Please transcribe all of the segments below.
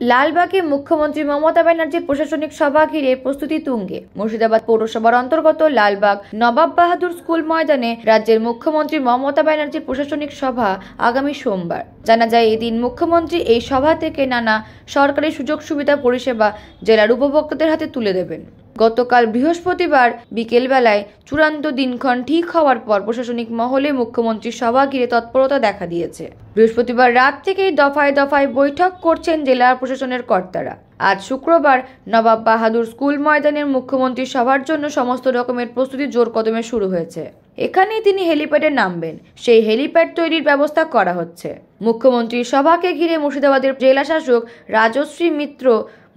লালবাগে মুখ্যমন্ত্রী মমতা ব্যানার্জির প্রশাসনিক সভা ঘিরে প্রস্তুতি তুঙ্গে। মুর্শিদাবাদ পৌরসভার অন্তর্গত লালবাগ নবাব বাহাদুর স্কুল ময়দানে রাজ্যের মুখ্যমন্ত্রী মমতা ব্যানার্জির প্রশাসনিক সভা আগামী সোমবার। জানা যায়, এদিন মুখ্যমন্ত্রী এই সভা থেকে নানা সরকারি সুযোগ সুবিধা পরিষেবা জেলার উপভোক্তাদের হাতে তুলে দেবেন। গতকাল বৃহস্পতিবার বিকেলবেলায় চূড়ান্ত দিনক্ষণ ঠিক হওয়ার পর প্রশাসনিক মহলে মুখ্যমন্ত্রীর সভা ঘিরে তৎপরতা দেখা দিয়েছে। বৃহস্পতিবার রাত থেকেই দফায় দফায় বৈঠক করছেন জেলা প্রশাসনের কর্তারা। আজ শুক্রবার নবাব বাহাদুর স্কুল ময়দানের মুখ্যমন্ত্রীর সভার জন্য সমস্ত রকমের প্রস্তুতি জোর কদমে শুরু হয়েছে। এখানেই তিনি হেলিপ্যাডে নামবেন, সেই হেলিপ্যাড তৈরির ব্যবস্থা করা হচ্ছে। মুখ্যমন্ত্রীর সভাকে ঘিরে মুর্শিদাবাদের জেলা শাসক রাজশ্রী মিত্র,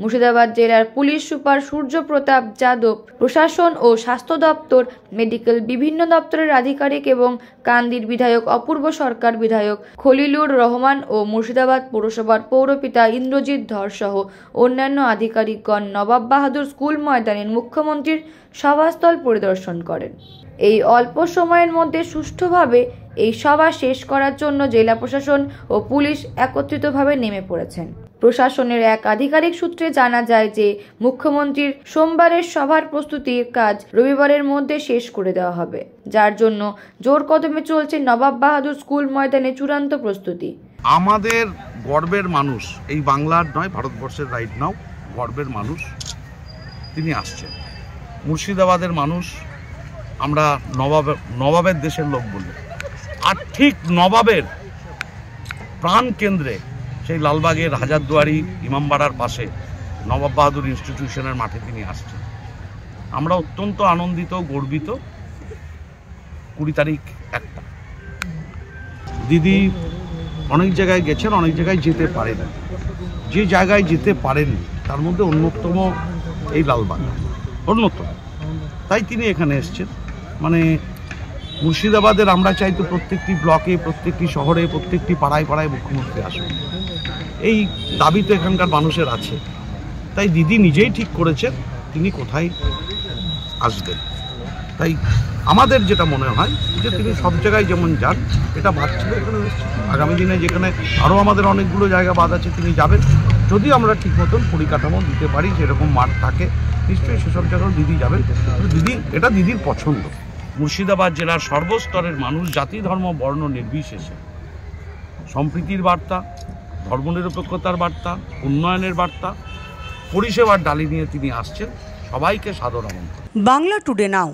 মুর্শিদাবাদ জেলার পুলিশ সুপার সূর্য প্রতাপ যাদব, প্রশাসন ও স্বাস্থ্য দপ্তর, মেডিকেল বিভিন্ন দপ্তরের আধিকারিক এবং কান্দির বিধায়ক অপূর্ব সরকার, বিধায়ক খলিলুর রহমান ও মুর্শিদাবাদ পৌরসভার পৌরপিতা ইন্দ্রজিৎ ধর সহ অন্যান্য আধিকারিকগণ নবাব বাহাদুর স্কুল ময়দানের মুখ্যমন্ত্রীর সভাস্থল পরিদর্শন করেন। এই অল্প সময়ের মধ্যে সুষ্ঠুভাবে এই সভা শেষ করার জন্য জেলা প্রশাসন ও পুলিশ একত্রিতভাবে নেমে পড়েছেন। প্রশাসনের এক আধিকারিক সূত্রে জানা যায় যে মুখ্যমন্ত্রীর সোমবারের সভার প্রস্তুতির কাজ রবিবারের মধ্যে শেষ করে দেওয়া হবে, যার জন্য জোর কদমে চলছে নবাব বাহাদুর স্কুল ময়দানে চূড়ান্ত প্রস্তুতি। আমাদের গর্বের মানুষ, এই বাংলার নয় ভারতবর্ষের রাইট নাও গর্বের মানুষ তিনি আসছেন। মুর্শিদাবাদের মানুষ আমরা নবাবের দেশের লোক বলি, আর ঠিক নবাবের প্রাণ কেন্দ্রে সেই লালবাগের হাজারদুয়ারি ইমামবাড়ার পাশে নবাব বাহাদুর ইনস্টিটিউশনের মাঠে তিনি আসছেন। আমরা অত্যন্ত আনন্দিত, গর্বিত। 20 তারিখ একটা দিদি অনেক জায়গায় গেছেন, অনেক জায়গায় যেতে পারেন। যে জায়গায় যেতে পারেন তার মধ্যে অন্যতম এই লালবাগ, অন্যতম। তাই তিনি এখানে এসছেন। মানে মুর্শিদাবাদের আমরা চাইতো প্রত্যেকটি ব্লকে, প্রত্যেকটি শহরে, প্রত্যেকটি পাড়ায় পাড়ায় মুখ্যমন্ত্রী আসবেন, এই দাবি তো এখানকার মানুষের আছে। তাই দিদি নিজেই ঠিক করেছেন তিনি কোথায় আসবেন। তাই আমাদের যেটা মনে হয় যে তিনি সব জায়গায় যেমন যান, এটা বাদ ছিল এখানে এসেছেন। আগামী দিনে যেখানে আরও আমাদের অনেকগুলো জায়গা বাদ আছে তিনি যাবেন, যদি আমরা ঠিক মতন পরিকাঠামো দিতে পারি, সেরকম মাঠ থাকে নিশ্চয়ই সেসব জায়গায় দিদি যাবেন। দিদি এটা দিদির পছন্দ। মুর্শিদাবাদ জেলার সর্বস্তরের মানুষ, জাতি ধর্ম বর্ণ নির্বিশেষে সম্প্রীতির বার্তা, ধর্মনিরপেক্ষতার বার্তা, উন্নয়নের বার্তা, পরিষেবার ডালি নিয়ে তিনি আসছেন। সবাইকে সাদর আমন্ত্রণ। বাংলা টুডে নাও।